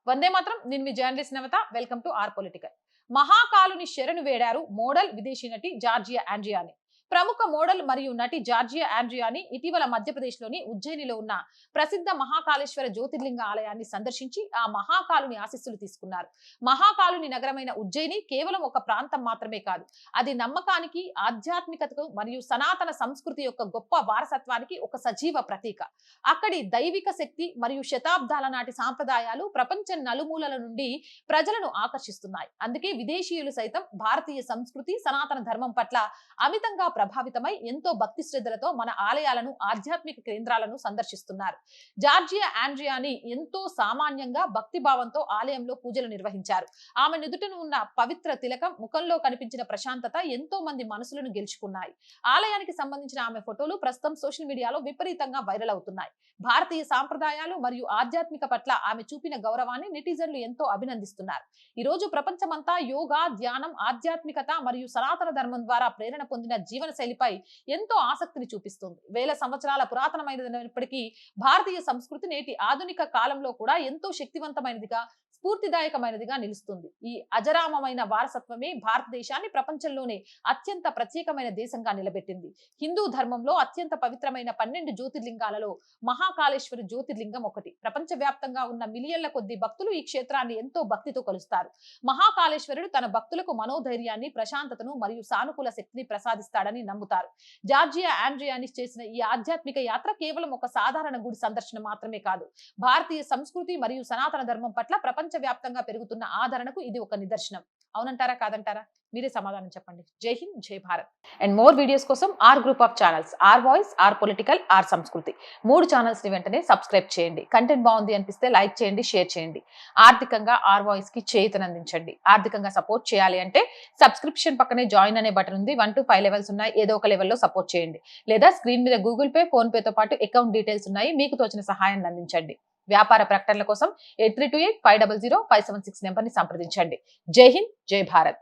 వందే మాత్రం. నేను మీ journalist Navatha. Welcome to our political. మహాకాలుని శరణు వేడారు మోడల్ విదేశీ నటి జార్జియా ఆండ్రియాని. ప్రముఖ మోడల్ మరియు నటి జార్జియా ఆండ్రియాని ఇటీవల మధ్యప్రదేశ్ లోని ఉజ్జయినిలో ఉన్న ప్రసిద్ధ మహాకాళేశ్వర జ్యోతిర్లింగ ఆలయాన్ని సందర్శించి ఆ మహాకాలుని ఆశీస్సులు తీసుకున్నారు. మహాకాలుని నగరమైన ఉజ్జయిని కేవలం ఒక ప్రాంతం మాత్రమే కాదు, అది నమ్మకానికి, ఆధ్యాత్మికతకు మరియు సనాతన సంస్కృతి యొక్క గొప్ప వారసత్వానికి ఒక సజీవ ప్రతీక. అక్కడి దైవిక శక్తి మరియు శతాబ్దాల నాటి సాంప్రదాయాలు ప్రపంచం నలుమూలల నుండి ప్రజలను ఆకర్షిస్తున్నాయి. అందుకే విదేశీయులు సైతం భారతీయ సంస్కృతి, సనాతన ధర్మం పట్ల అమితంగా ప్రభావితమై ఎంతో భక్తి శ్రద్ధలతో మన ఆలయాలను, ఆధ్యాత్మిక కేంద్రాలను సందర్శిస్తున్నారు. జార్జియా ఆండ్రియాని ఎంతో సామాన్యంగా భక్తి భావంతో ఆలయంలో పూజలు నిర్వహించారు. ఆమె నుదుటను ఉన్న పవిత్ర తిలకం, ముఖంలో కనిపించిన ప్రశాంతత ఎంతో మంది మనసులను గెలుచుకున్నాయి. ఆలయానికి సంబంధించిన ఆమె ఫోటోలు ప్రస్తుతం సోషల్ మీడియాలో విపరీతంగా వైరల్ అవుతున్నాయి. భారతీయ సాంప్రదాయాలు మరియు ఆధ్యాత్మిక పట్ల ఆమె చూపిన గౌరవాన్ని నెటిజన్లు ఎంతో అభినందిస్తున్నారు. ఈ రోజు ప్రపంచమంతా యోగా, ధ్యానం, ఆధ్యాత్మికత మరియు సనాతన ధర్మం ద్వారా ప్రేరణ పొందిన జీవన శైలిపై ఎంతో ఆసక్తిని చూపిస్తుంది. వేల సంవత్సరాల పురాతనమైనప్పటికీ భారతీయ సంస్కృతి నేటి ఆధునిక కాలంలో కూడా ఎంతో శక్తివంతమైనదిగా, స్ఫూర్తిదాయకమైనదిగా నిలుస్తుంది. ఈ అజరామమైన వారసత్వమే భారతదేశాన్ని ప్రపంచంలోనే అత్యంత ప్రత్యేకమైన దేశంగా నిలబెట్టింది. హిందూ ధర్మంలో అత్యంత పవిత్రమైన 12 జ్యోతిర్లింగాలలో మహాకాళేశ్వర జ్యోతిర్లింగం ఒకటి. ప్రపంచవ్యాప్తంగా ఉన్న మిలియన్ల కొద్ది భక్తులు ఈ క్షేత్రాన్ని ఎంతో భక్తితో కొలుస్తారు. మహాకాళేశ్వరుడు తన భక్తులకు మనోధైర్యాన్ని, ప్రశాంతతను మరియు సానుకూల శక్తిని ప్రసాదిస్తాడని నమ్ముతారు. జార్జియా ఆండ్రియాని చేసిన ఈ ఆధ్యాత్మిక యాత్ర కేవలం ఒక సాధారణ గుడి సందర్శన మాత్రమే కాదు, భారతీయ సంస్కృతి మరియు సనాతన ధర్మం పట్ల ప్రపంచవ్యాప్తంగా పెరుగుతున్న ఆదరణకు ఇది ఒక నిదర్శనం. అవునంటారా, కాదంటారా? మీరే సమాధానం చెప్పండి. Jai Hind, Jai Bharat. And more videos కోసం R group of channels, R voice, R political, R Sanskriti 3 channels ని వెంటనే సబ్స్క్రైబ్ చేయండి. కంటెంట్ బాగుంది అనిపిస్తే లైక్ చేయండి, షేర్ చేయండి. ఆర్థికంగా ఆర్ వాయిస్ కి చేయూతనందించండి. ఆర్థికంగా సపోర్ట్ చేయాలి అంటే సబ్స్క్రిప్షన్ పక్కనే జాయిన్ అనే బటన్ ఉంది. 1 to 5 లెవెల్స్ ఉన్నాయి. ఏదో ఒక లెవెల్లో సపోర్ట్ చేయండి. లేదా స్క్రీన్ మీద గూగుల్ పే, ఫోన్ పే తో పాటు అకౌంట్ డీటెయిల్స్ ఉన్నాయి. మీకు తోచిన సహాయాన్ని అందించండి. వ్యాపార ప్రకటనల కోసం 8328 500 576 నెంబర్ ని సంప్రదించండి. జై హింద్, జై భారత్.